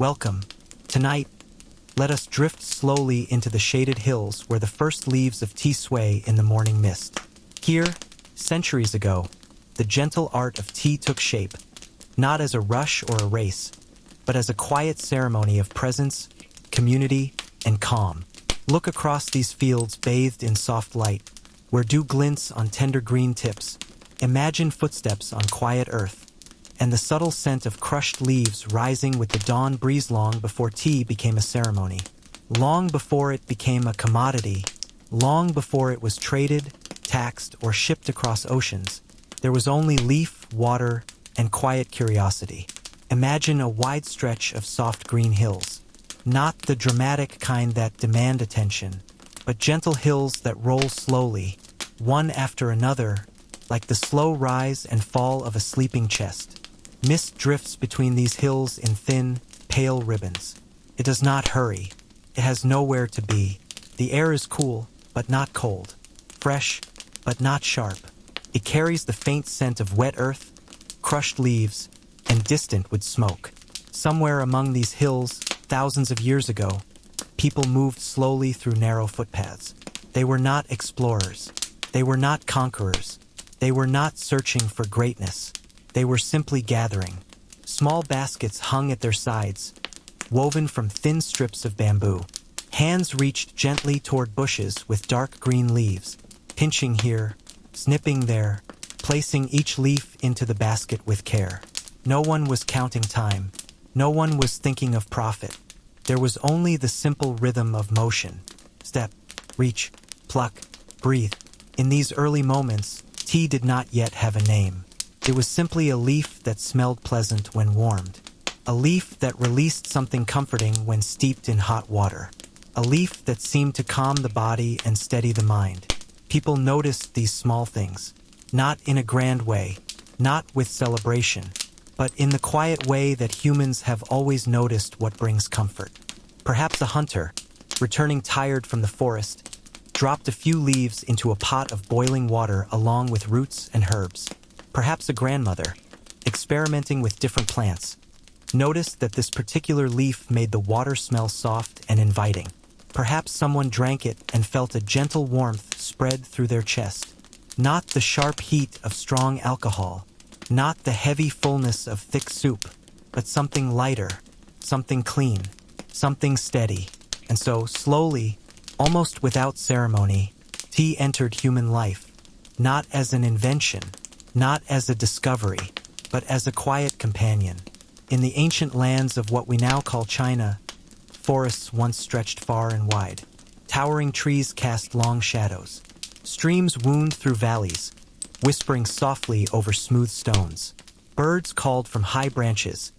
Welcome. Tonight, let us drift slowly into the shaded hills where the first leaves of tea sway in the morning mist. Here, centuries ago, the gentle art of tea took shape, not as a rush or a race, but as a quiet ceremony of presence, community, and calm. Look across these fields bathed in soft light, where dew glints on tender green tips. Imagine footsteps on quiet earth, and the subtle scent of crushed leaves rising with the dawn breeze long before tea became a ceremony. Long before it became a commodity, long before it was traded, taxed, or shipped across oceans, there was only leaf, water, and quiet curiosity. Imagine a wide stretch of soft green hills. Not the dramatic kind that demand attention, but gentle hills that roll slowly, one after another, like the slow rise and fall of a sleeping chest. Mist drifts between these hills in thin, pale ribbons. It does not hurry. It has nowhere to be. The air is cool, but not cold. Fresh, but not sharp. It carries the faint scent of wet earth, crushed leaves, and distant wood smoke. Somewhere among these hills, thousands of years ago, people moved slowly through narrow footpaths. They were not explorers. They were not conquerors. They were not searching for greatness. They were simply gathering. Small baskets hung at their sides, woven from thin strips of bamboo. Hands reached gently toward bushes with dark green leaves, pinching here, snipping there, placing each leaf into the basket with care. No one was counting time. No one was thinking of profit. There was only the simple rhythm of motion. Step, reach, pluck, breathe. In these early moments, tea did not yet have a name. It was simply a leaf that smelled pleasant when warmed. A leaf that released something comforting when steeped in hot water. A leaf that seemed to calm the body and steady the mind. People noticed these small things, not in a grand way, not with celebration, but in the quiet way that humans have always noticed what brings comfort. Perhaps a hunter, returning tired from the forest, dropped a few leaves into a pot of boiling water along with roots and herbs. Perhaps a grandmother, experimenting with different plants, noticed that this particular leaf made the water smell soft and inviting. Perhaps someone drank it and felt a gentle warmth spread through their chest. Not the sharp heat of strong alcohol, not the heavy fullness of thick soup, but something lighter, something clean, something steady. And so, slowly, almost without ceremony, tea entered human life, not as an invention, not as a discovery, but as a quiet companion. In the ancient lands of what we now call China, forests once stretched far and wide. Towering trees cast long shadows. Streams wound through valleys, whispering softly over smooth stones. Birds called from high branches,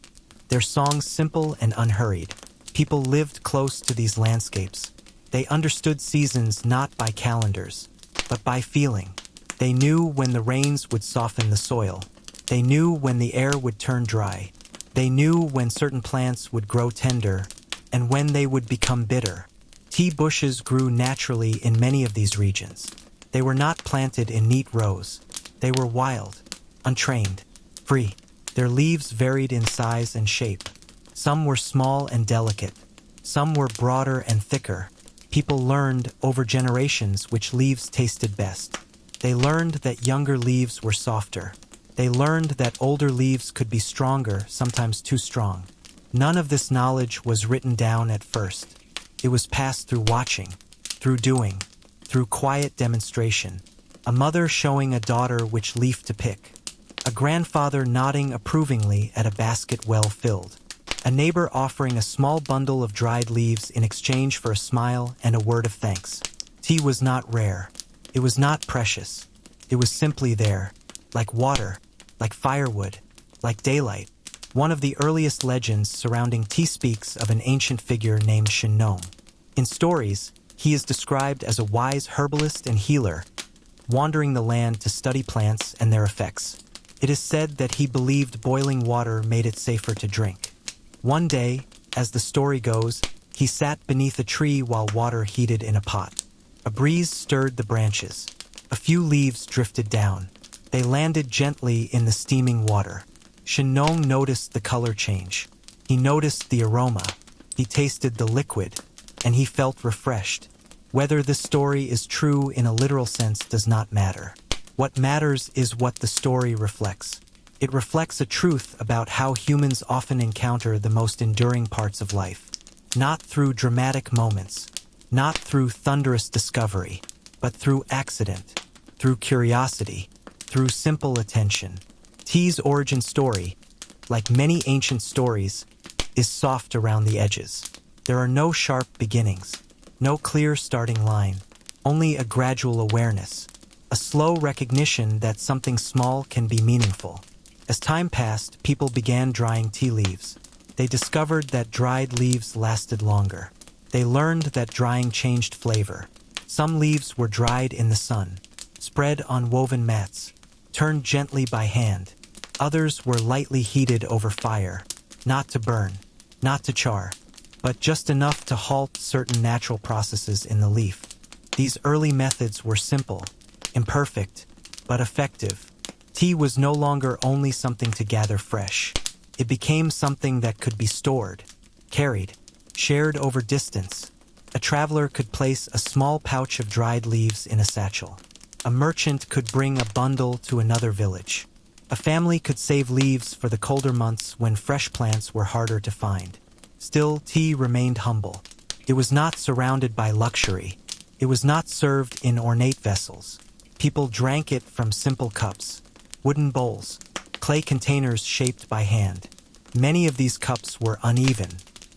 their songs simple and unhurried. People lived close to these landscapes. They understood seasons not by calendars, but by feeling. They knew when the rains would soften the soil. They knew when the air would turn dry. They knew when certain plants would grow tender and when they would become bitter. Tea bushes grew naturally in many of these regions. They were not planted in neat rows. They were wild, untrained, free. Their leaves varied in size and shape. Some were small and delicate. Some were broader and thicker. People learned over generations which leaves tasted best. They learned that younger leaves were softer. They learned that older leaves could be stronger, sometimes too strong. None of this knowledge was written down at first. It was passed through watching, through doing, through quiet demonstration. A mother showing a daughter which leaf to pick. A grandfather nodding approvingly at a basket well filled. A neighbor offering a small bundle of dried leaves in exchange for a smile and a word of thanks. Tea was not rare. It was not precious. It was simply there, like water, like firewood, like daylight. One of the earliest legends surrounding tea speaks of an ancient figure named Shenong. In stories, he is described as a wise herbalist and healer, wandering the land to study plants and their effects. It is said that he believed boiling water made it safer to drink. One day, as the story goes, he sat beneath a tree while water heated in a pot. A breeze stirred the branches. A few leaves drifted down. They landed gently in the steaming water. Shenong noticed the color change. He noticed the aroma, he tasted the liquid, and he felt refreshed. Whether this story is true in a literal sense does not matter. What matters is what the story reflects. It reflects a truth about how humans often encounter the most enduring parts of life. Not through dramatic moments, not through thunderous discovery, but through accident, through curiosity, through simple attention. Tea's origin story, like many ancient stories, is soft around the edges. There are no sharp beginnings, no clear starting line, only a gradual awareness, a slow recognition that something small can be meaningful. As time passed, people began drying tea leaves. They discovered that dried leaves lasted longer. They learned that drying changed flavor. Some leaves were dried in the sun, spread on woven mats, turned gently by hand. Others were lightly heated over fire, not to burn, not to char, but just enough to halt certain natural processes in the leaf. These early methods were simple, imperfect, but effective. Tea was no longer only something to gather fresh. It became something that could be stored, carried, shared over distance. A traveler could place a small pouch of dried leaves in a satchel. A merchant could bring a bundle to another village. A family could save leaves for the colder months when fresh plants were harder to find. Still, tea remained humble. It was not surrounded by luxury. It was not served in ornate vessels. People drank it from simple cups, wooden bowls, clay containers shaped by hand. Many of these cups were uneven.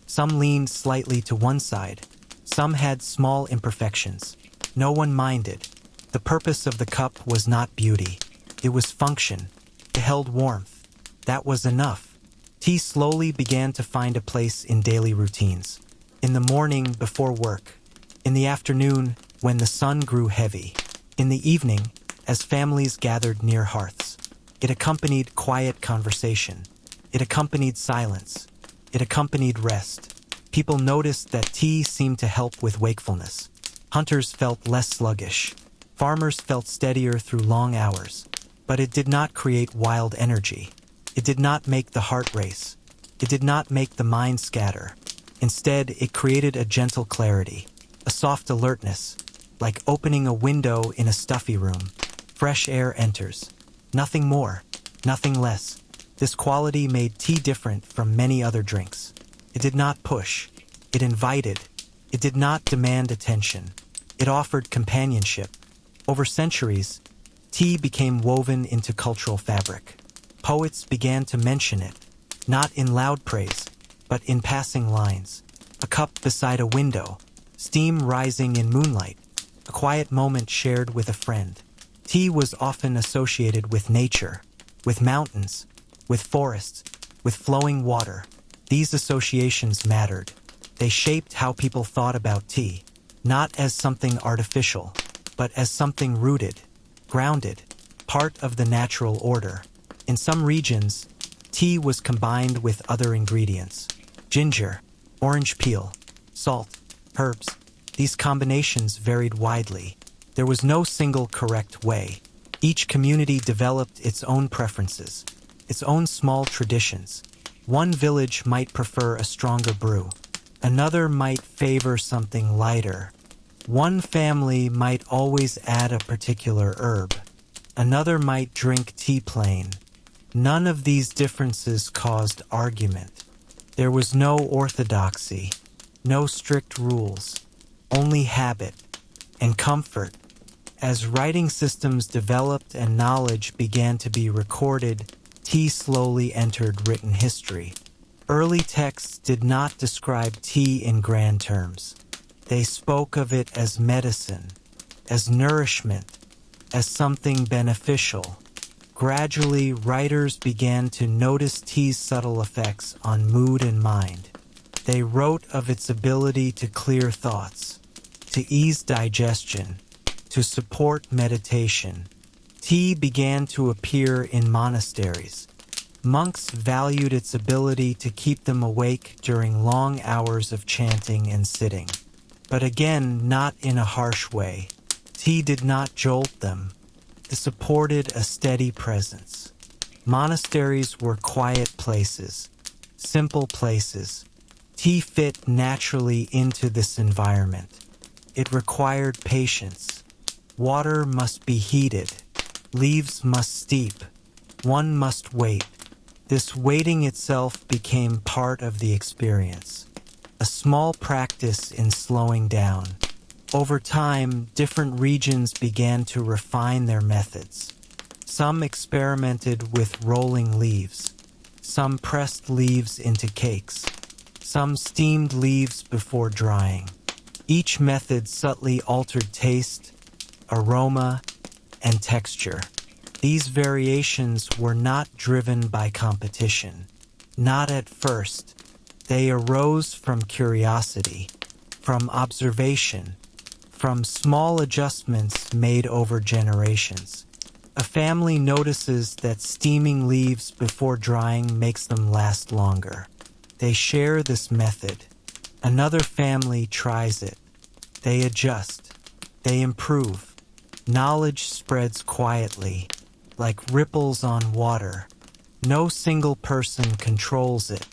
Some leaned slightly to one side. Some had small imperfections. No one minded. The purpose of the cup was not beauty. It was function. It held warmth. That was enough. Tea slowly began to find a place in daily routines. In the morning before work. In the afternoon when the sun grew heavy. In the evening as families gathered near hearths. It accompanied quiet conversation. It accompanied silence. It accompanied rest. People noticed that tea seemed to help with wakefulness. Hunters felt less sluggish. Farmers felt steadier through long hours. But it did not create wild energy. It did not make the heart race. It did not make the mind scatter. Instead, it created a gentle clarity, a soft alertness, like opening a window in a stuffy room. Fresh air enters. Nothing more, nothing less. This quality made tea different from many other drinks. It did not push. It invited. It did not demand attention. It offered companionship. Over centuries, tea became woven into cultural fabric. Poets began to mention it, not in loud praise, but in passing lines. A cup beside a window, steam rising in moonlight, a quiet moment shared with a friend. Tea was often associated with nature, with mountains, with forests, with flowing water. These associations mattered. They shaped how people thought about tea, not as something artificial, but as something rooted, grounded, part of the natural order. In some regions, tea was combined with other ingredients. Ginger, orange peel, salt, herbs. These combinations varied widely. There was no single correct way. Each community developed its own preferences, its own small traditions. One village might prefer a stronger brew. Another might favor something lighter. One family might always add a particular herb. Another might drink tea plain. None of these differences caused argument. There was no orthodoxy, no strict rules, only habit and comfort. As writing systems developed and knowledge began to be recorded, tea slowly entered written history. Early texts did not describe tea in grand terms. They spoke of it as medicine, as nourishment, as something beneficial. Gradually, writers began to notice tea's subtle effects on mood and mind. They wrote of its ability to clear thoughts, to ease digestion, to support meditation. Tea began to appear in monasteries. Monks valued its ability to keep them awake during long hours of chanting and sitting. But again, not in a harsh way. Tea did not jolt them. It supported a steady presence. Monasteries were quiet places. simple places. Tea fit naturally into this environment. It required patience. Water must be heated. Leaves must steep. One must wait. This waiting itself became part of the experience. A small practice in slowing down. Over time, different regions began to refine their methods. Some experimented with rolling leaves. Some pressed leaves into cakes. Some steamed leaves before drying. Each method subtly altered taste, aroma, and texture. These variations were not driven by competition. Not at first. They arose from curiosity, from observation, from small adjustments made over generations. A family notices that steaming leaves before drying makes them last longer. They share this method. Another family tries it. They adjust. They improve. Knowledge spreads quietly, like ripples on water. No single person controls it.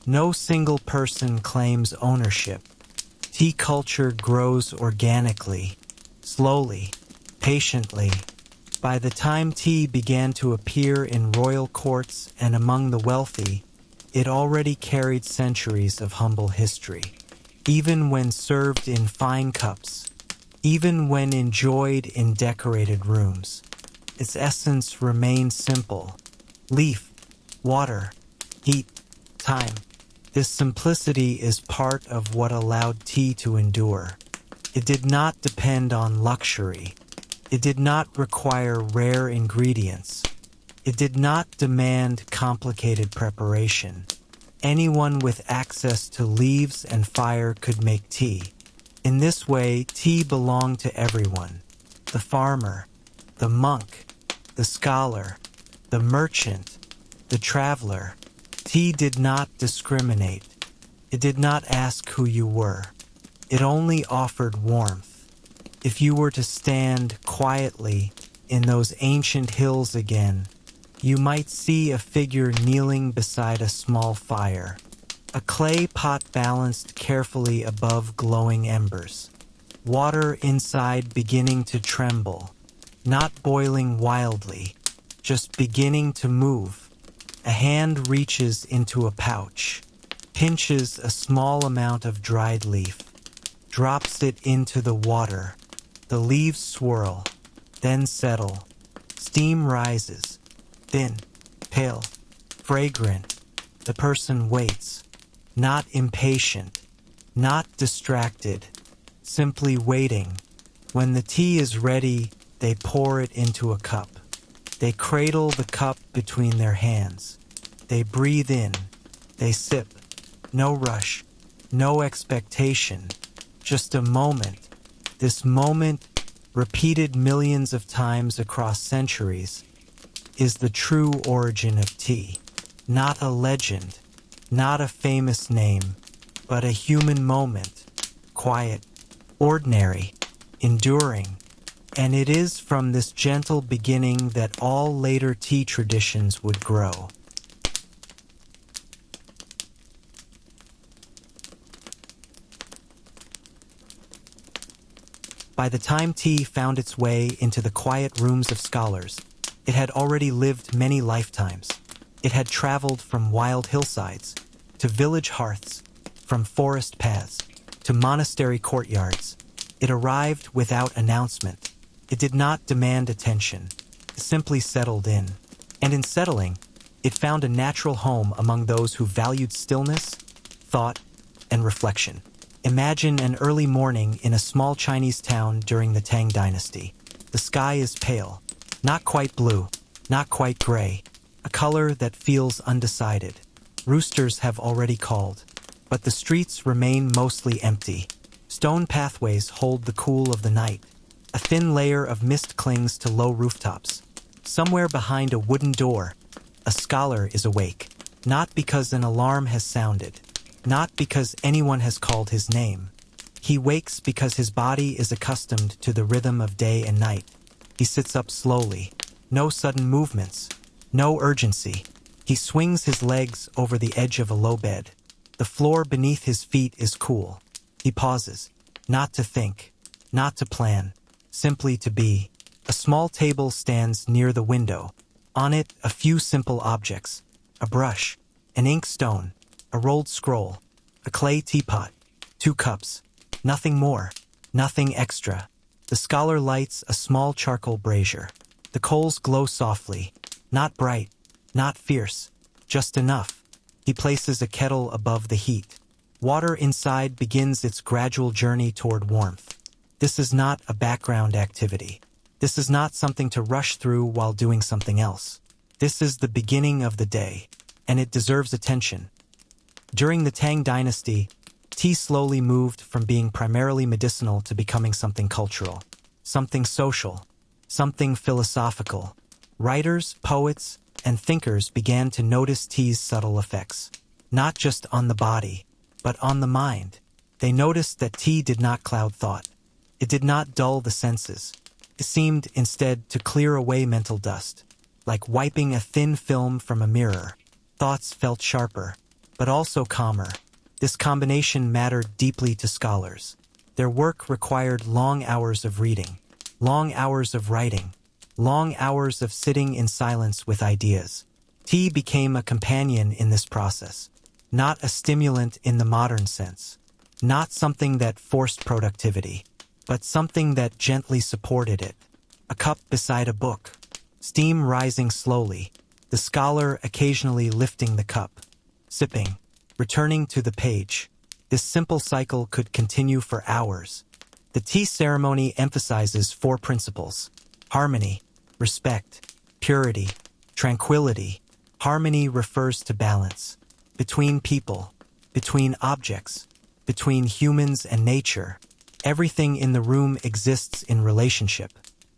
No single person claims ownership. Tea culture grows organically, slowly, patiently. By the time tea began to appear in royal courts and among the wealthy, it already carried centuries of humble history. Even when served in fine cups, even when enjoyed in decorated rooms, its essence remained simple. Leaf, water, heat, time. This simplicity is part of what allowed tea to endure. It did not depend on luxury. It did not require rare ingredients. It did not demand complicated preparation. Anyone with access to leaves and fire could make tea. In this way, tea belonged to everyone. The farmer, the monk, the scholar, the merchant, the traveler. Tea did not discriminate. It did not ask who you were. It only offered warmth. If you were to stand quietly in those ancient hills again, you might see a figure kneeling beside a small fire, a clay pot balanced carefully above glowing embers, water inside beginning to tremble, not boiling wildly, just beginning to move. A hand reaches into a pouch, pinches a small amount of dried leaf, drops it into the water. The leaves swirl, then settle. Steam rises, thin, pale, fragrant. The person waits, not impatient, not distracted, simply waiting. When the tea is ready, they pour it into a cup. They cradle the cup between their hands. They breathe in. They sip. No rush. No expectation. Just a moment. This moment, repeated millions of times across centuries, is the true origin of tea. Not a legend. Not a famous name. But a human moment. Quiet. Ordinary. Enduring. And it is from this gentle beginning that all later tea traditions would grow. By the time tea found its way into the quiet rooms of scholars, it had already lived many lifetimes. It had traveled from wild hillsides to village hearths, from forest paths to monastery courtyards. It arrived without announcement. It did not demand attention. It simply settled in. And in settling, it found a natural home among those who valued stillness, thought, and reflection. Imagine an early morning in a small Chinese town during the Tang Dynasty. The sky is pale, not quite blue, not quite gray, a color that feels undecided. Roosters have already called, but the streets remain mostly empty. Stone pathways hold the cool of the night. A thin layer of mist clings to low rooftops. Somewhere behind a wooden door, a scholar is awake, not because an alarm has sounded, not because anyone has called his name. He wakes because his body is accustomed to the rhythm of day and night. He sits up slowly, no sudden movements, no urgency. He swings his legs over the edge of a low bed. The floor beneath his feet is cool. He pauses, not to think, not to plan, simply to be. A small table stands near the window. On it, a few simple objects: a brush, an ink stone, a rolled scroll, a clay teapot, 2 cups. Nothing more, nothing extra. The scholar lights a small charcoal brazier. The coals glow softly, not bright, not fierce, just enough. He places a kettle above the heat. Water inside begins its gradual journey toward warmth. This is not a background activity. This is not something to rush through while doing something else. This is the beginning of the day, and it deserves attention. During the Tang Dynasty, tea slowly moved from being primarily medicinal to becoming something cultural, something social, something philosophical. Writers, poets, and thinkers began to notice tea's subtle effects, not just on the body, but on the mind. They noticed that tea did not cloud thought. It did not dull the senses. It seemed, instead, to clear away mental dust. Like wiping a thin film from a mirror, thoughts felt sharper, but also calmer. This combination mattered deeply to scholars. Their work required long hours of reading, long hours of writing, long hours of sitting in silence with ideas. Tea became a companion in this process, not a stimulant in the modern sense, not something that forced productivity, but something that gently supported it. A cup beside a book, steam rising slowly, the scholar occasionally lifting the cup, sipping, returning to the page. This simple cycle could continue for hours. The tea ceremony emphasizes 4 principles: harmony, respect, purity, tranquility. Harmony refers to balance between people, between objects, between humans and nature. Everything in the room exists in relationship.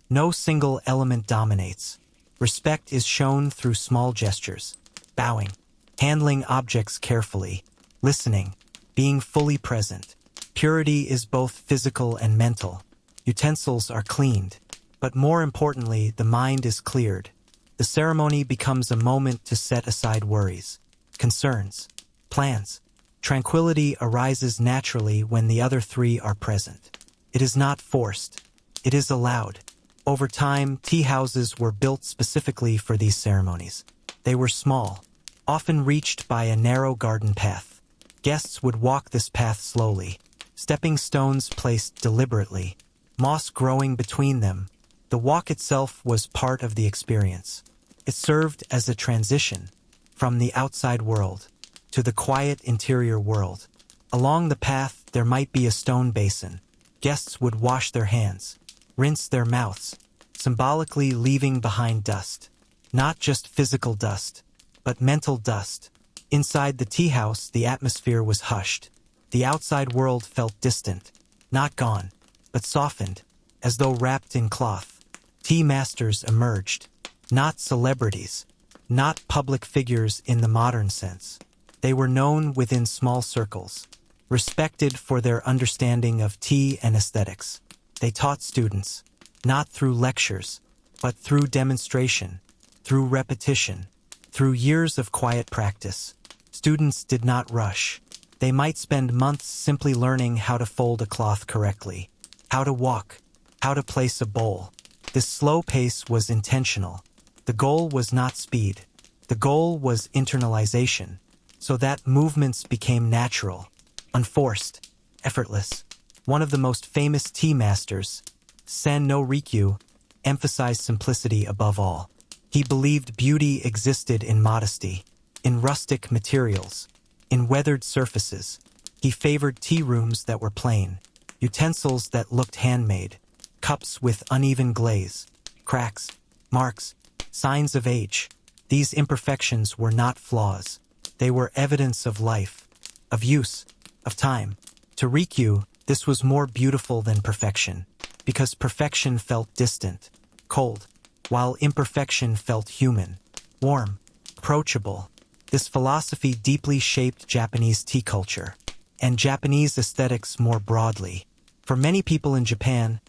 No single element dominates. Respect is shown through small gestures: bowing, handling objects carefully, listening, being fully present. Purity is both physical and mental. Utensils are cleaned, but more importantly, the mind is cleared. The ceremony becomes a moment to set aside worries, concerns, plans. Tranquility arises naturally when the other 3 are present. It is not forced. It is allowed. Over time, tea houses were built specifically for these ceremonies. They were small, often reached by a narrow garden path. Guests would walk this path slowly, stepping stones placed deliberately, moss growing between them. The walk itself was part of the experience. It served as a transition from the outside world to the quiet interior world. Along the path, there might be a stone basin. Guests would wash their hands, rinse their mouths, symbolically leaving behind dust. Not just physical dust, but mental dust. Inside the tea house, the atmosphere was hushed. The outside world felt distant, not gone, but softened, as though wrapped in cloth. Tea masters emerged, not celebrities, not public figures in the modern sense. They were known within small circles, respected for their understanding of tea and aesthetics. They taught students, not through lectures, but through demonstration, through repetition, through years of quiet practice. Students did not rush. They might spend months simply learning how to fold a cloth correctly, how to walk, how to place a bowl. This slow pace was intentional. The goal was not speed. The goal was internalization, so that movements became natural, unforced, effortless. One of the most famous tea masters, Sen no Rikyu, emphasized simplicity above all. He believed beauty existed in modesty, in rustic materials, in weathered surfaces. He favored tea rooms that were plain, utensils that looked handmade, cups with uneven glaze, cracks, marks, signs of age. These imperfections were not flaws. They were evidence of life, of use, of time. To Rikyu, this was more beautiful than perfection, because perfection felt distant, cold, while imperfection felt human, warm, approachable. This philosophy deeply shaped Japanese tea culture, and Japanese aesthetics more broadly. For many people in Japan,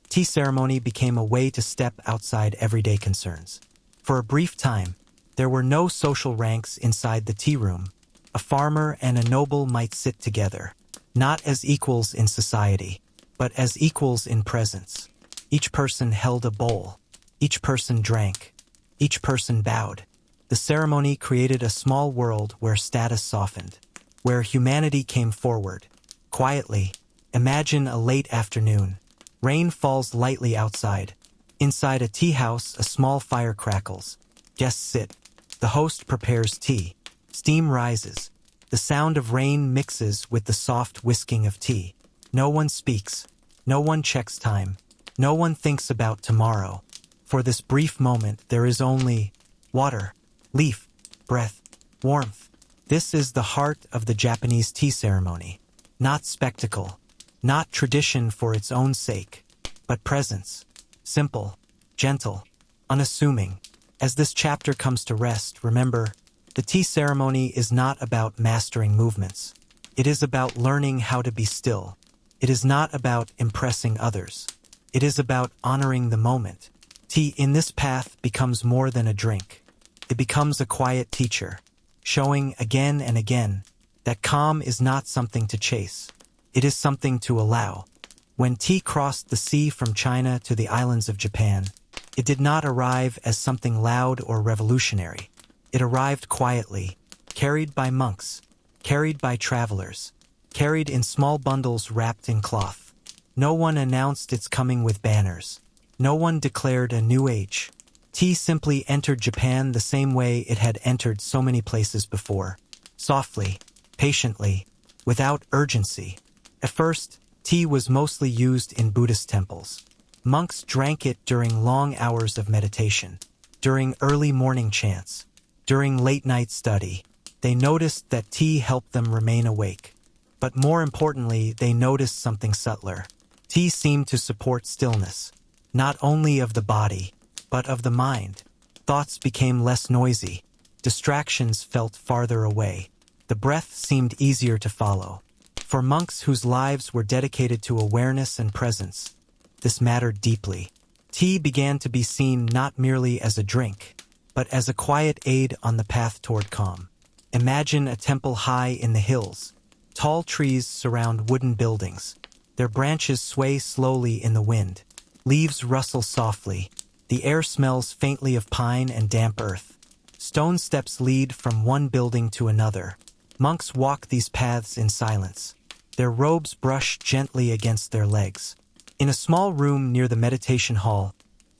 tea ceremony became a way to step outside everyday concerns. For a brief time, There were no social ranks inside the tea room. A farmer and a noble might sit together, not as equals in society, but as equals in presence. Each person held a bowl. Each person drank. Each person bowed. The ceremony created a small world where status softened, where humanity came forward. Quietly, imagine a late afternoon. Rain falls lightly outside. Inside a tea house, a small fire crackles. Guests sit. The host prepares tea. Steam rises. The sound of rain mixes with the soft whisking of tea. No one speaks. No one checks time. No one thinks about tomorrow. For this brief moment, there is only water, leaf, breath, warmth. This is the heart of the Japanese tea ceremony. Not spectacle, not tradition for its own sake, but presence. Simple, gentle, unassuming. As this chapter comes to rest, remember, the tea ceremony is not about mastering movements. It is about learning how to be still. It is not about impressing others. It is about honoring the moment. Tea in this path becomes more than a drink. It becomes a quiet teacher, showing again and again that calm is not something to chase. It is something to allow. When tea crossed the sea from China to the islands of Japan, it did not arrive as something loud or revolutionary. It arrived quietly, carried by monks, carried by travelers, carried in small bundles wrapped in cloth. No one announced its coming with banners. No one declared a new age. Tea simply entered Japan the same way it had entered so many places before. Softly, patiently, without urgency. At first, tea was mostly used in Buddhist temples. Monks drank it during long hours of meditation, during early morning chants, during late-night study. They noticed that tea helped them remain awake. But more importantly, they noticed something subtler. Tea seemed to support stillness, not only of the body, but of the mind. Thoughts became less noisy. Distractions felt farther away. The breath seemed easier to follow. For monks whose lives were dedicated to awareness and presence, this mattered deeply. Tea began to be seen not merely as a drink, but as a quiet aid on the path toward calm. Imagine a temple high in the hills. Tall trees surround wooden buildings. Their branches sway slowly in the wind. Leaves rustle softly. The air smells faintly of pine and damp earth. Stone steps lead from one building to another. Monks walk these paths in silence. Their robes brush gently against their legs. In a small room near the meditation hall,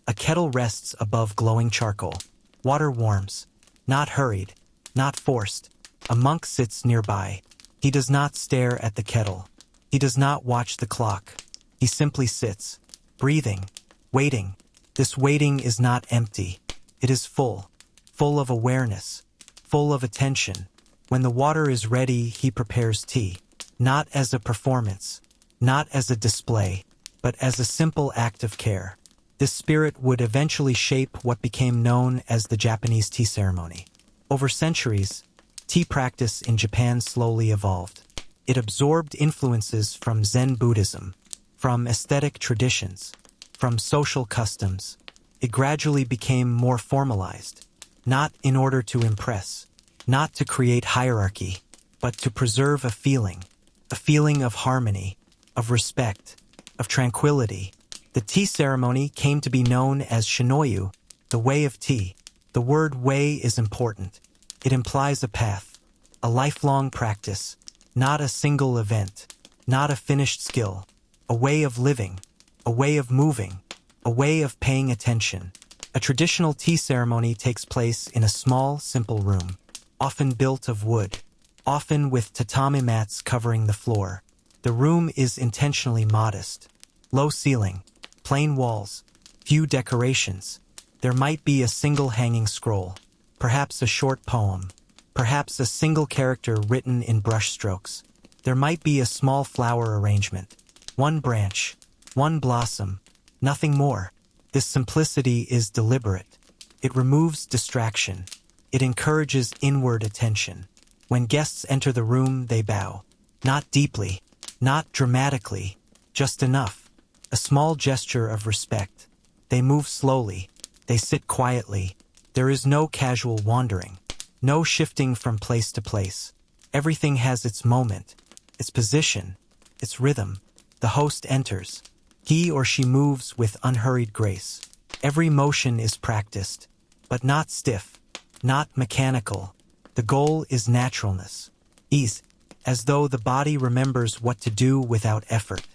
a kettle rests above glowing charcoal. Water warms. Not hurried, not forced. A monk sits nearby. He does not stare at the kettle. He does not watch the clock. He simply sits, breathing, waiting. This waiting is not empty. It is full, full of awareness, full of attention. When the water is ready, he prepares tea, not as a performance, not as a display, but as a simple act of care. This spirit would eventually shape what became known as the Japanese tea ceremony. Over centuries, tea practice in Japan slowly evolved. It absorbed influences from Zen Buddhism, from aesthetic traditions, from social customs. It gradually became more formalized, not in order to impress, not to create hierarchy, but to preserve a feeling of harmony, of respect, of tranquility. The tea ceremony came to be known as shinoyu, the way of tea. The word way is important. It implies a path, a lifelong practice, not a single event, not a finished skill, a way of living, a way of moving, a way of paying attention. A traditional tea ceremony takes place in a small, simple room, often built of wood, often with tatami mats covering the floor. The room is intentionally modest. Low ceiling, plain walls, few decorations. There might be a single hanging scroll, perhaps a short poem, perhaps a single character written in brush strokes. There might be a small flower arrangement, one branch, one blossom, nothing more. This simplicity is deliberate. It removes distraction. It encourages inward attention. When guests enter the room, they bow. Not deeply, not dramatically, just enough. A small gesture of respect. They move slowly. They sit quietly. There is no casual wandering, no shifting from place to place. Everything has its moment, its position, its rhythm. The host enters. He or she moves with unhurried grace. Every motion is practiced, but not stiff, not mechanical. The goal is naturalness, ease, as though the body remembers what to do without effort.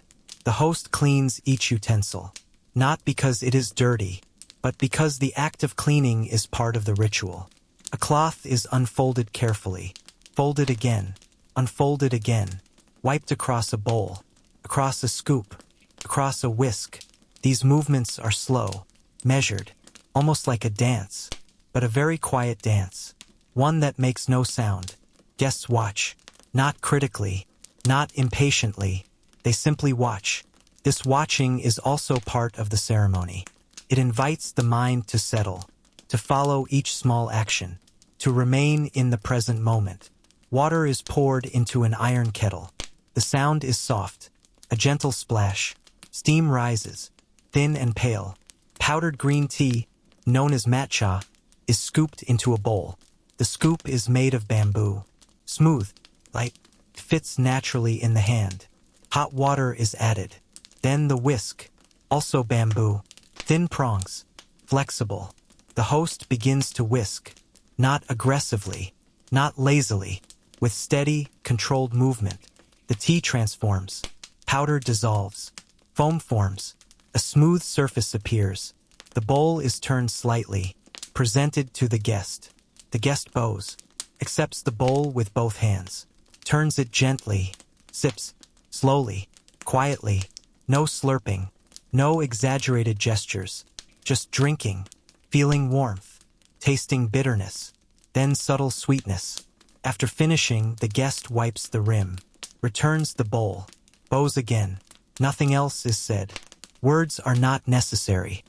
The host cleans each utensil, not because it is dirty, but because the act of cleaning is part of the ritual. A cloth is unfolded carefully, folded again, unfolded again, wiped across a bowl, across a scoop, across a whisk. These movements are slow, measured, almost like a dance, but a very quiet dance, one that makes no sound. Guests watch, not critically, not impatiently. They simply watch. This watching is also part of the ceremony. It invites the mind to settle, to follow each small action, to remain in the present moment. Water is poured into an iron kettle. The sound is soft, a gentle splash. Steam rises, thin and pale. Powdered green tea, known as matcha, is scooped into a bowl. The scoop is made of bamboo. Smooth, light, fits naturally in the hand. Hot water is added. Then the whisk, also bamboo. Thin prongs, flexible. The host begins to whisk, not aggressively, not lazily, with steady, controlled movement. The tea transforms. Powder dissolves. Foam forms. A smooth surface appears. The bowl is turned slightly, presented to the guest. The guest bows, accepts the bowl with both hands, turns it gently, sips, slowly, quietly, no slurping, no exaggerated gestures, just drinking, feeling warmth, tasting bitterness, then subtle sweetness. After finishing, the guest wipes the rim, returns the bowl, bows again. Nothing else is said. Words are not necessary.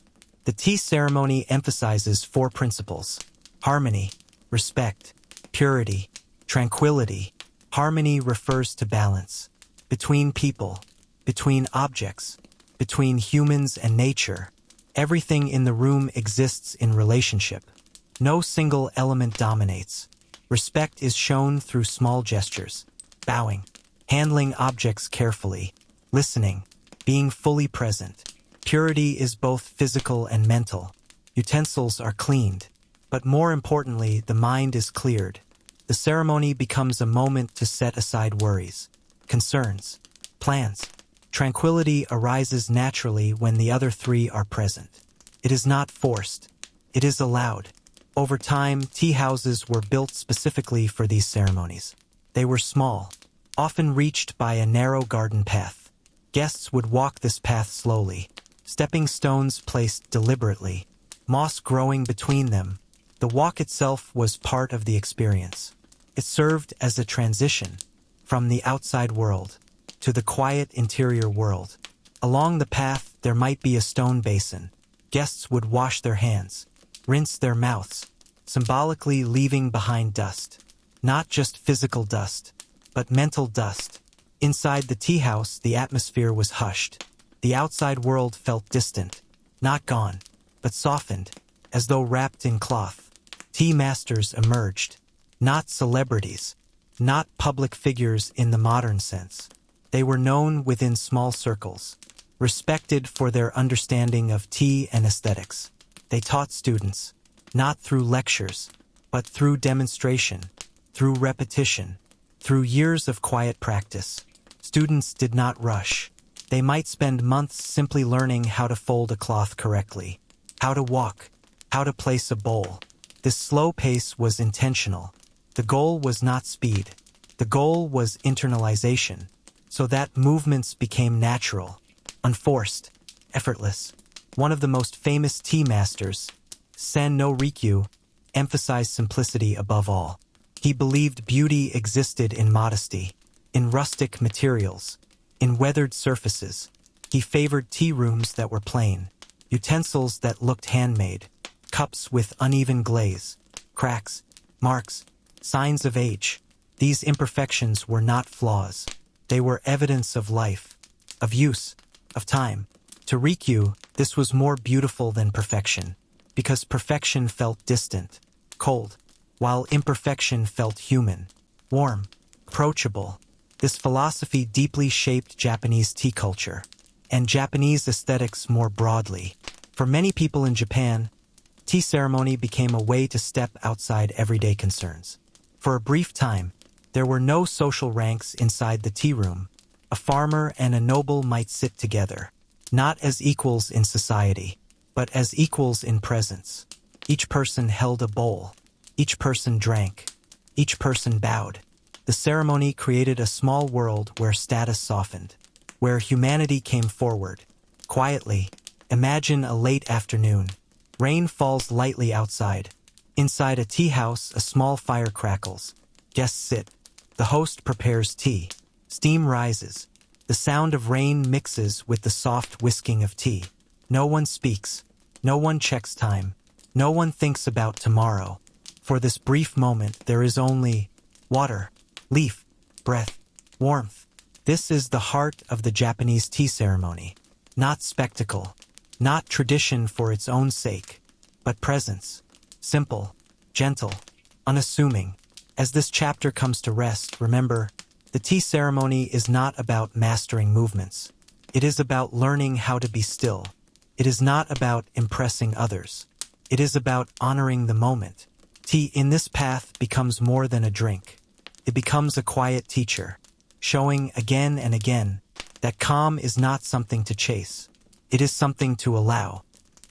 The tea ceremony emphasizes 4 principles: harmony, respect, purity, tranquility. Harmony refers to balance between people, between objects, between humans and nature. Everything in the room exists in relationship. No single element dominates. Respect is shown through small gestures, bowing, handling objects carefully, listening, being fully present. Purity is both physical and mental. Utensils are cleaned, but more importantly, the mind is cleared. The ceremony becomes a moment to set aside worries, concerns, plans. Tranquility arises naturally when the other 3 are present. It is not forced. It is allowed. Over time, tea houses were built specifically for these ceremonies. They were small, often reached by a narrow garden path. Guests would walk this path slowly, stepping stones placed deliberately, moss growing between them. The walk itself was part of the experience. It served as a transition from the outside world to the quiet interior world. Along the path, there might be a stone basin. Guests would wash their hands, rinse their mouths, symbolically leaving behind dust. Not just physical dust, but mental dust. Inside the tea house, the atmosphere was hushed. The outside world felt distant, not gone, but softened, as though wrapped in cloth. Tea masters emerged, not celebrities, not public figures in the modern sense. They were known within small circles, respected for their understanding of tea and aesthetics. They taught students, not through lectures, but through demonstration, through repetition, through years of quiet practice. Students did not rush. They might spend months simply learning how to fold a cloth correctly, how to walk, how to place a bowl. This slow pace was intentional. The goal was not speed. The goal was internalization, so that movements became natural, unforced, effortless. One of the most famous tea masters, Sen no Rikyu, emphasized simplicity above all. He believed beauty existed in modesty, in rustic materials, in weathered surfaces. He favored tea rooms that were plain, utensils that looked handmade, cups with uneven glaze, cracks, marks, signs of age. These imperfections were not flaws. They were evidence of life, of use, of time. To Rikyu, this was more beautiful than perfection. because perfection felt distant, cold, while imperfection felt human, warm, approachable. This philosophy deeply shaped Japanese tea culture, and Japanese aesthetics more broadly. For many people in Japan, tea ceremony became a way to step outside everyday concerns. For a brief time, there were no social ranks inside the tea room. A farmer and a noble might sit together, not as equals in society, but as equals in presence. Each person held a bowl. Each person drank. Each person bowed. The ceremony created a small world where status softened, where humanity came forward. Quietly, imagine a late afternoon. Rain falls lightly outside. Inside a tea house, a small fire crackles. Guests sit. The host prepares tea. Steam rises. The sound of rain mixes with the soft whisking of tea. No one speaks. No one checks time. No one thinks about tomorrow. For this brief moment, there is only water, leaf, breath, warmth. This is the heart of the Japanese tea ceremony. Not spectacle, not tradition for its own sake, but presence. Simple, gentle, unassuming. As this chapter comes to rest, remember, the tea ceremony is not about mastering movements. It is about learning how to be still. It is not about impressing others. It is about honoring the moment. Tea in this path becomes more than a drink. It becomes a quiet teacher, showing again and again that calm is not something to chase. It is something to allow.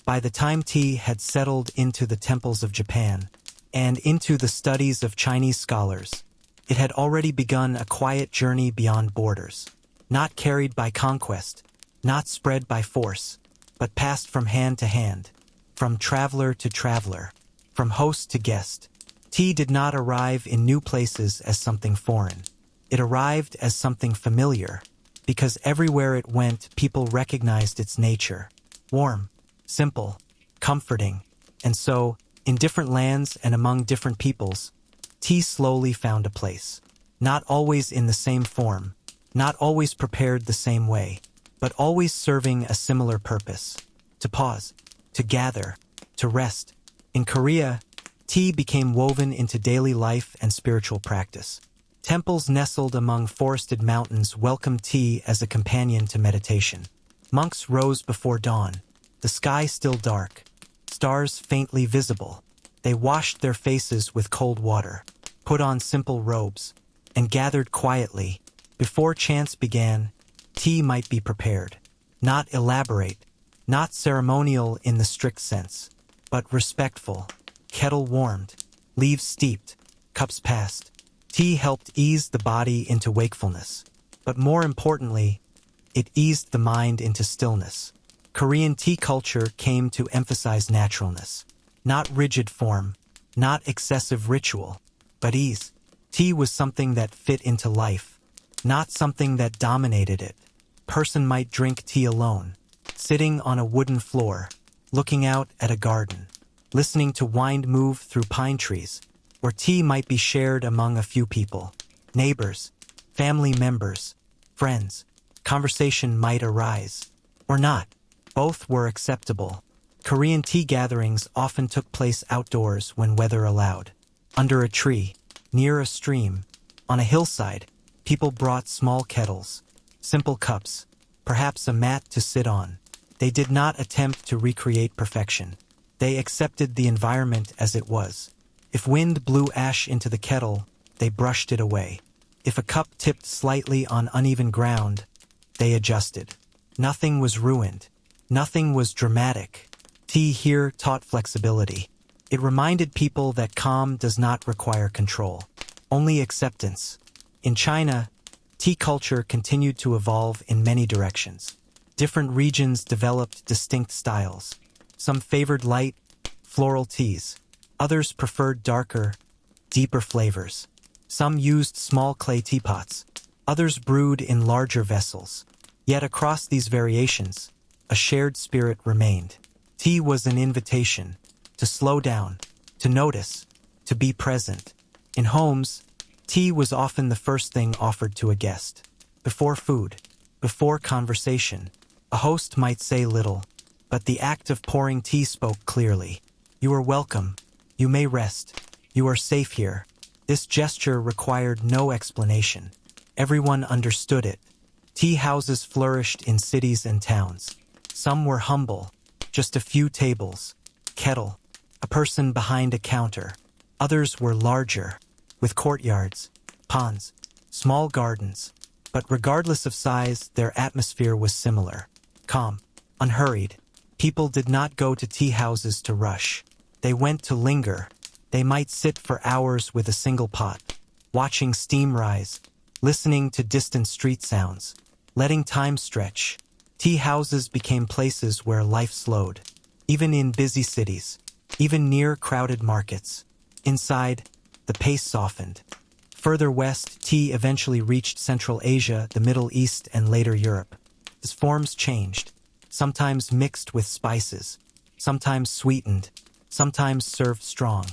By the time tea had settled into the temples of Japan and into the studies of Chinese scholars, it had already begun a quiet journey beyond borders, not carried by conquest, not spread by force, but passed from hand to hand, from traveler to traveler, from host to guest. Tea did not arrive in new places as something foreign. It arrived as something familiar, because everywhere it went, people recognized its nature. Warm, simple, comforting. And so, in different lands and among different peoples, tea slowly found a place. Not always in the same form, not always prepared the same way, but always serving a similar purpose. To pause, to gather, to rest. In Korea, tea became woven into daily life and spiritual practice. Temples nestled among forested mountains welcomed tea as a companion to meditation. Monks rose before dawn, the sky still dark, stars faintly visible. They washed their faces with cold water, put on simple robes, and gathered quietly. Before chants began, tea might be prepared. Not elaborate, not ceremonial in the strict sense, but respectful. Kettle warmed, leaves steeped, cups passed. Tea helped ease the body into wakefulness, but more importantly, it eased the mind into stillness. Korean tea culture came to emphasize naturalness, not rigid form, not excessive ritual, but ease. Tea was something that fit into life, not something that dominated it. Person might drink tea alone, sitting on a wooden floor, looking out at a garden, listening to wind move through pine trees, or tea might be shared among a few people, neighbors, family members, friends. Conversation might arise, or not. Both were acceptable. Korean tea gatherings often took place outdoors when weather allowed. Under a tree, near a stream, on a hillside, people brought small kettles, simple cups, perhaps a mat to sit on. They did not attempt to recreate perfection. They accepted the environment as it was. If wind blew ash into the kettle, they brushed it away. If a cup tipped slightly on uneven ground, they adjusted. Nothing was ruined. Nothing was dramatic. Tea here taught flexibility. It reminded people that calm does not require control, only acceptance. In China, tea culture continued to evolve in many directions. Different regions developed distinct styles. Some favored light, floral teas. Others preferred darker, deeper flavors. Some used small clay teapots. Others brewed in larger vessels. Yet across these variations, a shared spirit remained. Tea was an invitation to slow down, to notice, to be present. In homes, tea was often the first thing offered to a guest. Before food, before conversation, a host might say little, but the act of pouring tea spoke clearly. You are welcome. You may rest. You are safe here. This gesture required no explanation. Everyone understood it. Tea houses flourished in cities and towns. Some were humble, just a few tables, kettle, a person behind a counter. Others were larger, with courtyards, ponds, small gardens. But regardless of size, their atmosphere was similar. Calm, unhurried. People did not go to tea houses to rush. They went to linger. They might sit for hours with a single pot, watching steam rise, listening to distant street sounds, letting time stretch. Tea houses became places where life slowed, even in busy cities, even near crowded markets. Inside, the pace softened. Further west, tea eventually reached Central Asia, the Middle East, and later Europe. Its forms changed, sometimes mixed with spices, sometimes sweetened, sometimes served strong,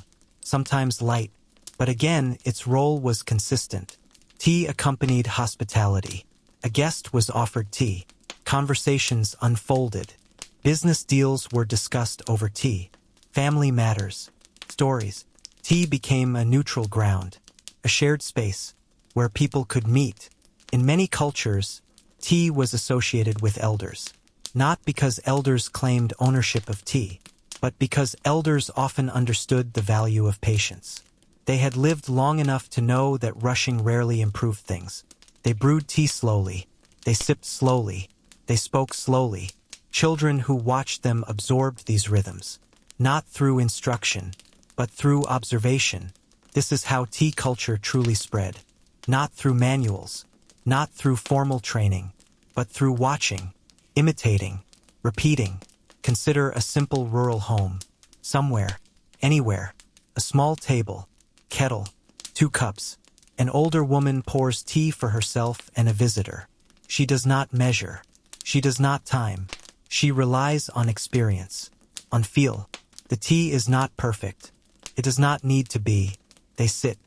sometimes light, but again, its role was consistent. Tea accompanied hospitality. A guest was offered tea. Conversations unfolded. Business deals were discussed over tea. Family matters. Stories. Tea became a neutral ground, a shared space where people could meet. In many cultures, tea was associated with elders, not because elders claimed ownership of tea, but because elders often understood the value of patience. They had lived long enough to know that rushing rarely improved things. They brewed tea slowly. They sipped slowly. They spoke slowly. Children who watched them absorbed these rhythms, not through instruction, but through observation. This is how tea culture truly spread. Not through manuals, not through formal training, but through watching, imitating, repeating. Consider a simple rural home. Somewhere, anywhere, a small table, kettle, 2 cups. An older woman pours tea for herself and a visitor. She does not measure. She does not time. She relies on experience, on feel. The tea is not perfect. It does not need to be. They sit.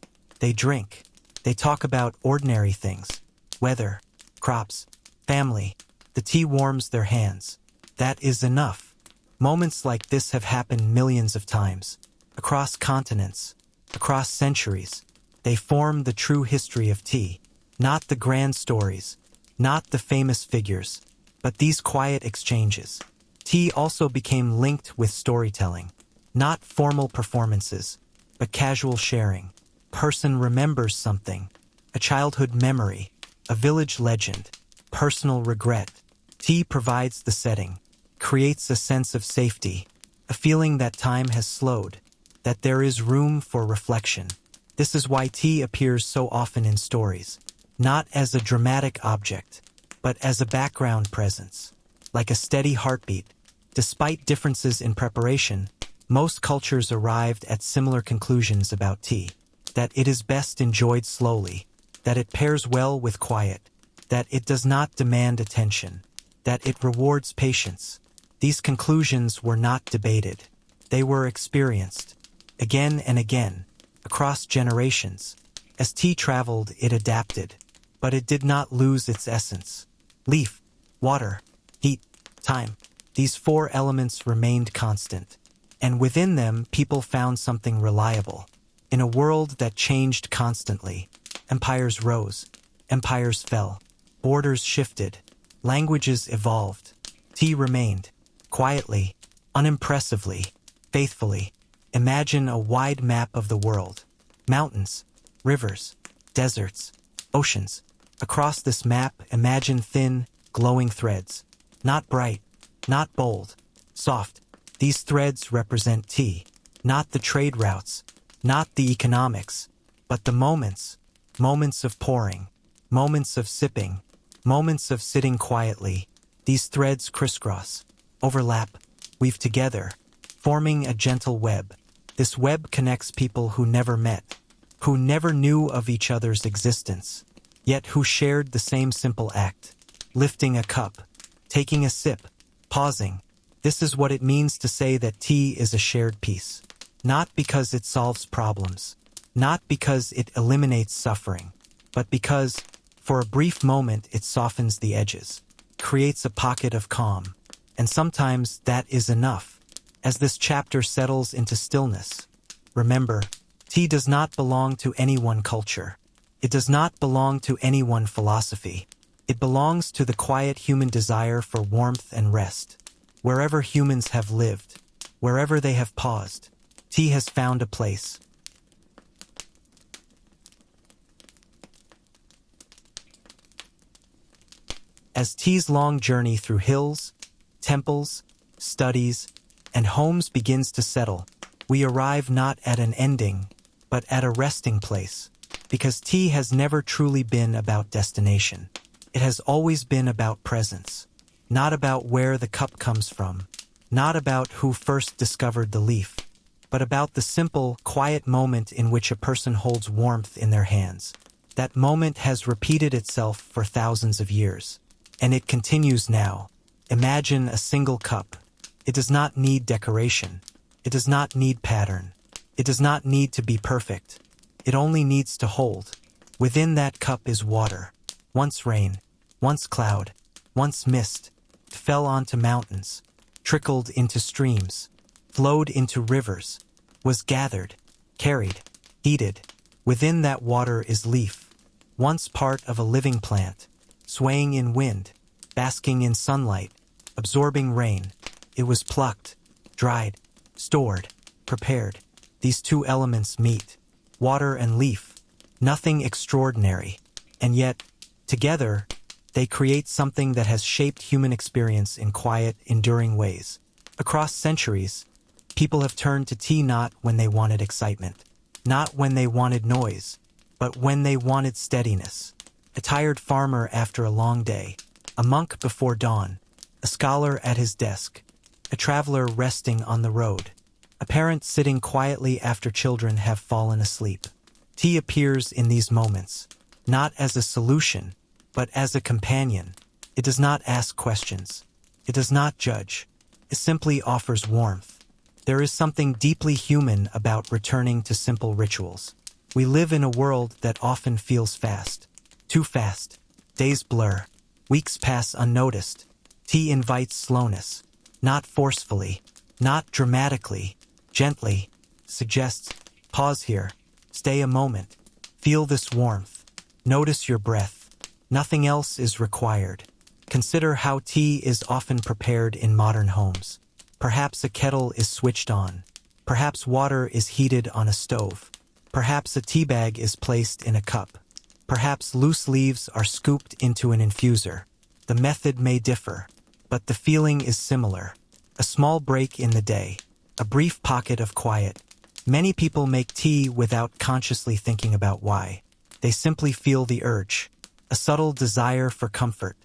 They drink. They talk about ordinary things. Weather, crops, family. The tea warms their hands. That is enough. Moments like this have happened millions of times. Across continents. Across centuries. They form the true history of tea. Not the grand stories. Not the famous figures. But these quiet exchanges. Tea also became linked with storytelling. Not formal performances, but casual sharing. Person remembers something. A childhood memory. A village legend. Personal regret. Tea provides the setting. Creates a sense of safety. A feeling that time has slowed. That there is room for reflection. This is why tea appears so often in stories. Not as a dramatic object, but as a background presence. Like a steady heartbeat. Despite differences in preparation, most cultures arrived at similar conclusions about tea. That it is best enjoyed slowly. That it pairs well with quiet. That it does not demand attention. That it rewards patience. These conclusions were not debated. They were experienced. Again and again. Across generations. As tea traveled, it adapted. But it did not lose its essence. Leaf, water, heat, time. These 4 elements remained constant. And within them, people found something reliable. In a world that changed constantly, empires rose, empires fell, borders shifted, languages evolved. Tea remained, quietly, unimpressively, faithfully. Imagine a wide map of the world. Mountains, rivers, deserts, oceans. Across this map, imagine thin, glowing threads. Not bright, not bold, soft. These threads represent tea. Not the trade routes, not the economics, but the moments. Moments of pouring, moments of sipping, moments of sitting quietly. These threads crisscross, overlap, weave together, forming a gentle web. This web connects people who never met, who never knew of each other's existence, yet who shared the same simple act. Lifting a cup, taking a sip, pausing. This is what it means to say that tea is a shared piece. Not because it solves problems, not because it eliminates suffering, but because, for a brief moment, it softens the edges, creates a pocket of calm. And sometimes that is enough. As this chapter settles into stillness, remember, tea does not belong to any one culture. It does not belong to any one philosophy. It belongs to the quiet human desire for warmth and rest. Wherever humans have lived, wherever they have paused, tea has found a place. As tea's long journey through hills, temples, studies, and homes begins to settle, we arrive not at an ending, but at a resting place. Because tea has never truly been about destination. It has always been about presence. Not about where the cup comes from. Not about who first discovered the leaf. But about the simple, quiet moment in which a person holds warmth in their hands. That moment has repeated itself for thousands of years. And it continues now. Imagine a single cup. It does not need decoration. It does not need pattern. It does not need to be perfect. It only needs to hold. Within that cup is water. Once rain, once cloud, once mist, fell onto mountains, trickled into streams, flowed into rivers, was gathered, carried, heated. Within that water is leaf, once part of a living plant, swaying in wind, basking in sunlight, absorbing rain. It was plucked, dried, stored, prepared. These two elements meet, water and leaf, nothing extraordinary, and yet, together, they create something that has shaped human experience in quiet, enduring ways. Across centuries, people have turned to tea not when they wanted excitement, not when they wanted noise, but when they wanted steadiness. A tired farmer after a long day, a monk before dawn, a scholar at his desk, a traveler resting on the road, a parent sitting quietly after children have fallen asleep. Tea appears in these moments, not as a solution, but as a companion. It does not ask questions. It does not judge. It simply offers warmth. There is something deeply human about returning to simple rituals. We live in a world that often feels fast. Too fast. Days blur. Weeks pass unnoticed. Tea invites slowness. Not forcefully. Not dramatically. Gently. Suggests, pause here. Stay a moment. Feel this warmth. Notice your breath. Nothing else is required. Consider how tea is often prepared in modern homes. Perhaps a kettle is switched on. Perhaps water is heated on a stove. Perhaps a tea bag is placed in a cup. Perhaps loose leaves are scooped into an infuser. The method may differ, but the feeling is similar. A small break in the day. A brief pocket of quiet. Many people make tea without consciously thinking about why. They simply feel the urge. A subtle desire for comfort,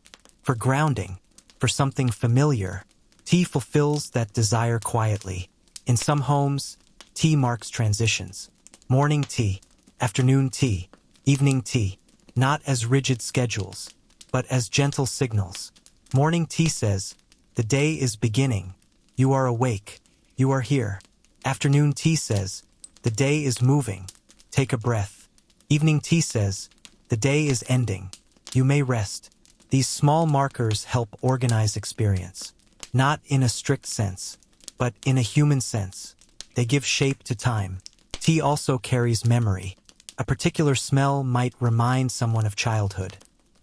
for grounding, for something familiar. Tea fulfills that desire quietly. In some homes, tea marks transitions. Morning tea, afternoon tea, evening tea, not as rigid schedules, but as gentle signals. Morning tea says, the day is beginning. You are awake. You are here. Afternoon tea says, the day is moving. Take a breath. Evening tea says, the day is ending. You may rest. These small markers help organize experience. Not in a strict sense, but in a human sense. They give shape to time. Tea also carries memory. A particular smell might remind someone of childhood.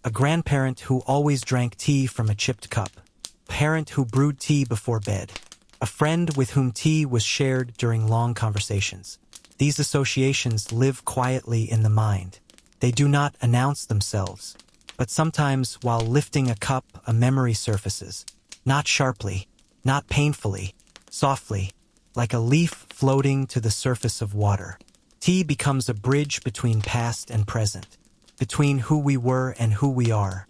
A grandparent who always drank tea from a chipped cup. A parent who brewed tea before bed. A friend with whom tea was shared during long conversations. These associations live quietly in the mind. They do not announce themselves. But sometimes, while lifting a cup, a memory surfaces. Not sharply, not painfully, softly, like a leaf floating to the surface of water. Tea becomes a bridge between past and present, between who we were and who we are.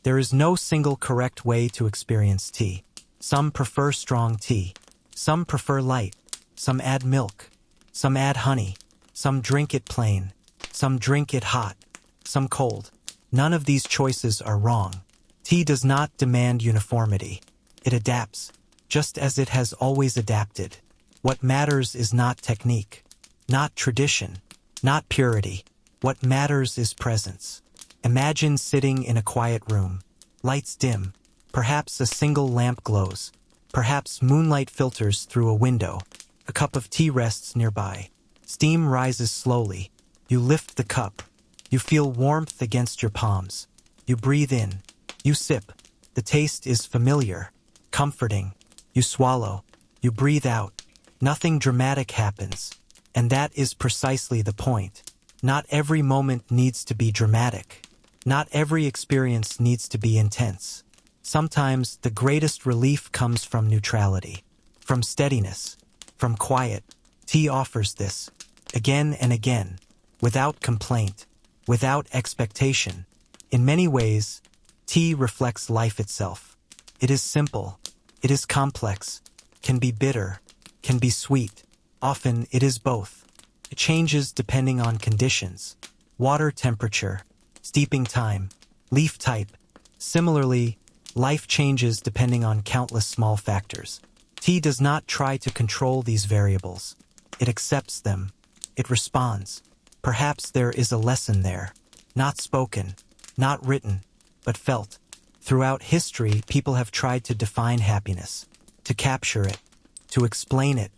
There is no single correct way to experience tea. Some prefer strong tea. Some prefer light. Some add milk. Some add honey. Some drink it plain. Some drink it hot. Some cold. None of these choices are wrong. Tea does not demand uniformity. It adapts, just as it has always adapted. What matters is not technique, not tradition, not purity. What matters is presence. Imagine sitting in a quiet room. Lights dim. Perhaps a single lamp glows. Perhaps moonlight filters through a window. A cup of tea rests nearby. Steam rises slowly. You lift the cup. You feel warmth against your palms. You breathe in. You sip. The taste is familiar, comforting. You swallow. You breathe out. Nothing dramatic happens. And that is precisely the point. Not every moment needs to be dramatic. Not every experience needs to be intense. Sometimes the greatest relief comes from neutrality, from steadiness, from quiet. Tea offers this, again and again, without complaint, without expectation. In many ways, tea reflects life itself. It is simple, it is complex, can be bitter, can be sweet. Often it is both. It changes depending on conditions, water temperature, steeping time, leaf type. Similarly, life changes depending on countless small factors. Tea does not try to control these variables. It accepts them. It responds. Perhaps there is a lesson there. Not spoken, not written, but felt. Throughout history, people have tried to define happiness, to capture it, to explain it.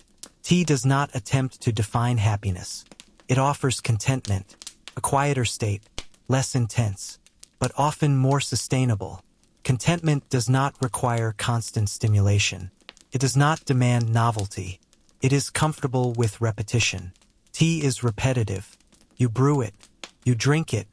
Tea does not attempt to define happiness. It offers contentment, a quieter state, less intense, but often more sustainable. Contentment does not require constant stimulation. It does not demand novelty. It is comfortable with repetition. Tea is repetitive. You brew it, you drink it,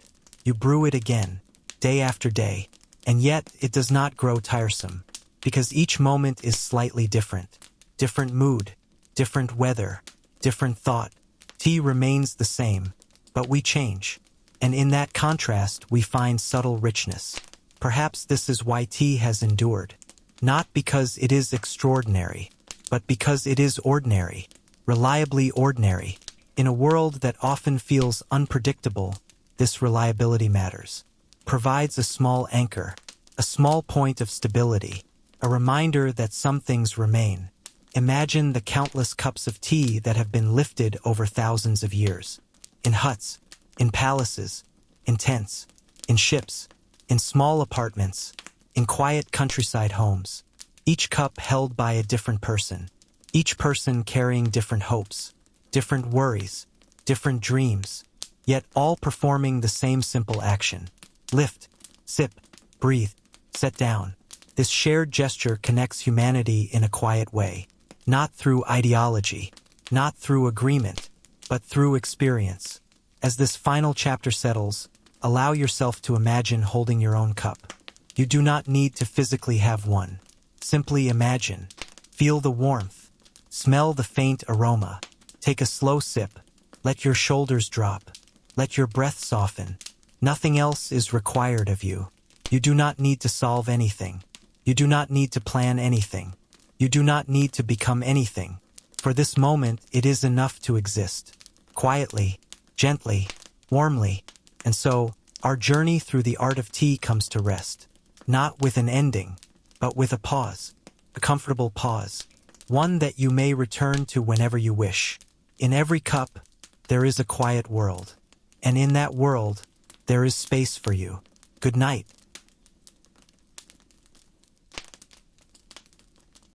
you brew it again, day after day, and yet it does not grow tiresome, because each moment is slightly different. Different mood, different weather, different thought. Tea remains the same, but we change. And in that contrast, we find subtle richness. Perhaps this is why tea has endured. Not because it is extraordinary, but because it is ordinary, reliably ordinary. In a world that often feels unpredictable, this reliability matters. Provides a small anchor, a small point of stability, a reminder that some things remain. Imagine the countless cups of tea that have been lifted over thousands of years. In huts, in palaces, in tents, in ships, in small apartments, in quiet countryside homes. Each cup held by a different person. Each person carrying different hopes, different worries, different dreams, yet all performing the same simple action. Lift, sip, breathe, set down. This shared gesture connects humanity in a quiet way. Not through ideology, not through agreement, but through experience. As this final chapter settles, allow yourself to imagine holding your own cup. You do not need to physically have one. Simply imagine. Feel the warmth. Smell the faint aroma. Take a slow sip. Let your shoulders drop. Let your breath soften. Nothing else is required of you. You do not need to solve anything. You do not need to plan anything. You do not need to become anything. For this moment, it is enough to exist. Quietly, gently, warmly. And so, our journey through the art of tea comes to rest. Not with an ending, but with a pause. A comfortable pause. One that you may return to whenever you wish. In every cup, there is a quiet world. And in that world, there is space for you. Good night.